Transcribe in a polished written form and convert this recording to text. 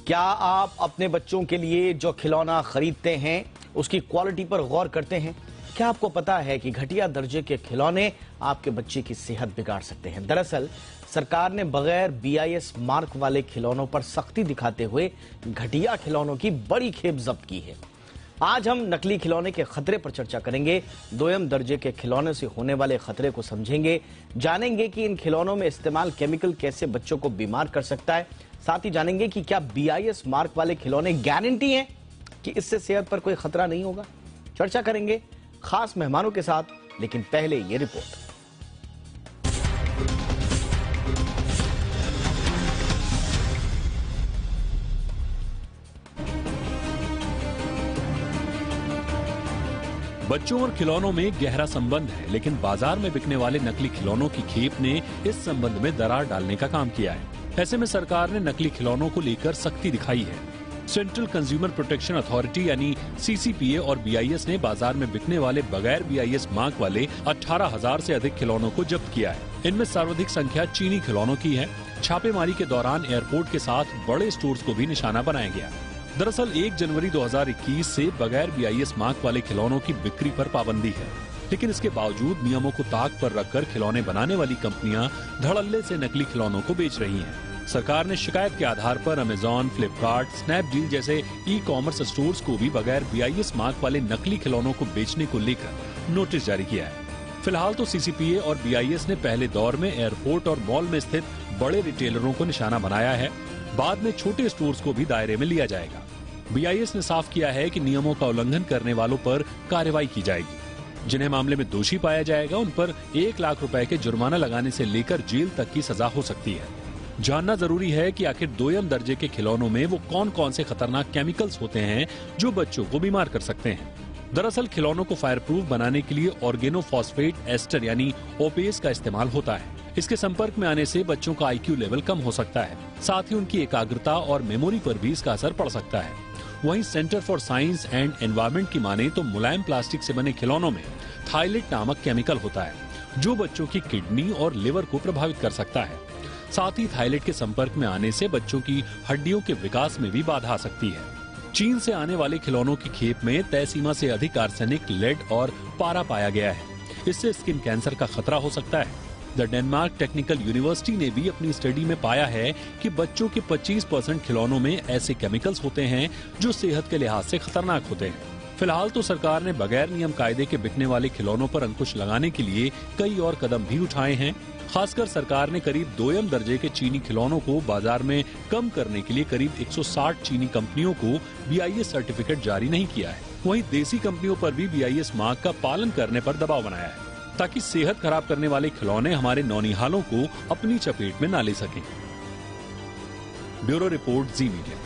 क्या आप अपने बच्चों के लिए जो खिलौना खरीदते हैं उसकी क्वालिटी पर गौर करते हैं? क्या आपको पता है कि घटिया दर्जे के खिलौने आपके बच्चे की सेहत बिगाड़ सकते हैं? दरअसल सरकार ने बगैर BIS मार्क वाले खिलौनों पर सख्ती दिखाते हुए घटिया खिलौनों की बड़ी खेप जब्त की है। आज हम नकली खिलौने के खतरे पर चर्चा करेंगे। दोयम दर्जे के खिलौने से होने वाले खतरे को समझेंगे, जानेंगे कि इन खिलौनों में इस्तेमाल केमिकल कैसे बच्चों को बीमार कर सकता है। साथ ही जानेंगे कि क्या BIS मार्क वाले खिलौने गारंटी हैं कि इससे सेहत पर कोई खतरा नहीं होगा। चर्चा करेंगे खास मेहमानों के साथ, लेकिन पहले ये रिपोर्ट। बच्चों और खिलौनों में गहरा संबंध है, लेकिन बाजार में बिकने वाले नकली खिलौनों की खेप ने इस संबंध में दरार डालने का काम किया है। ऐसे में सरकार ने नकली खिलौनों को लेकर सख्ती दिखाई है। सेंट्रल कंज्यूमर प्रोटेक्शन अथॉरिटी यानी CCPA और BIS ने बाजार में बिकने वाले बगैर BIS मार्क वाले 18,000 से अधिक खिलौनों को जब्त किया है। इनमें सर्वाधिक संख्या चीनी खिलौनों की है। छापेमारी के दौरान एयरपोर्ट के साथ बड़े स्टोर्स को भी निशाना बनाया गया। दरअसल 1 जनवरी 2021 से बगैर BIS मार्क वाले खिलौनों की बिक्री पर पाबंदी है, लेकिन इसके बावजूद नियमों को ताक पर रखकर खिलौने बनाने वाली कंपनियां धड़ल्ले से नकली खिलौनों को बेच रही हैं। सरकार ने शिकायत के आधार पर अमेजॉन, फ्लिपकार्ट, स्नैपडील जैसे ई-कॉमर्स स्टोर्स को भी बगैर BIS मार्क वाले नकली खिलौनों को बेचने को लेकर नोटिस जारी किया है। फिलहाल तो CCPA और BIS ने पहले दौर में एयरपोर्ट और मॉल में स्थित बड़े रिटेलरों को निशाना बनाया है। बाद में छोटे स्टोर्स को भी दायरे में लिया जाएगा। BIS ने साफ किया है कि नियमों का उल्लंघन करने वालों पर कार्रवाई की जाएगी। जिन्हें मामले में दोषी पाया जाएगा उन पर 1 लाख रुपए के जुर्माना लगाने से लेकर जेल तक की सजा हो सकती है। जानना जरूरी है कि आखिर दोयम दर्जे के खिलौनों में वो कौन कौन से खतरनाक केमिकल्स होते हैं जो बच्चों को बीमार कर सकते हैं। दरअसल खिलौनों को फायर प्रूफ बनाने के लिए ऑर्गेनोफॉस्फेट एस्टर यानी OPACE का इस्तेमाल होता है। इसके संपर्क में आने से बच्चों का IQ लेवल कम हो सकता है। साथ ही उनकी एकाग्रता और मेमोरी पर भी इसका असर पड़ सकता है। वहीं centre for science and environment की माने तो मुलायम प्लास्टिक से बने खिलौनों में थायलेट नामक केमिकल होता है, जो बच्चों की किडनी और लिवर को प्रभावित कर सकता है। साथ ही थायलेट के संपर्क में आने से बच्चों की हड्डियों के विकास में भी बाधा आ सकती है। चीन से आने वाले खिलौनों की खेप में तय सीमा से अधिक आर्सेनिक, लेड और पारा पाया गया है। इससे स्किन कैंसर का खतरा हो सकता है। द डेनमार्क टेक्निकल यूनिवर्सिटी ने भी अपनी स्टडी में पाया है कि बच्चों के 25% खिलौनों में ऐसे केमिकल्स होते हैं जो सेहत के लिहाज से खतरनाक होते हैं। फिलहाल तो सरकार ने बगैर नियम कायदे के बिकने वाले खिलौनों पर अंकुश लगाने के लिए कई और कदम भी उठाए हैं। खासकर सरकार ने करीब दोयम दर्जे के चीनी खिलौनों को बाजार में कम करने के लिए करीब 160 चीनी कंपनियों को BIS सर्टिफिकेट जारी नहीं किया है। वहीं देसी कंपनियों पर भी BIS मार्क का पालन करने पर दबाव बनाया है, ताकि सेहत खराब करने वाले खिलौने हमारे नौनिहालों को अपनी चपेट में न ले सकें। ब्यूरो रिपोर्ट, जी मीडिया।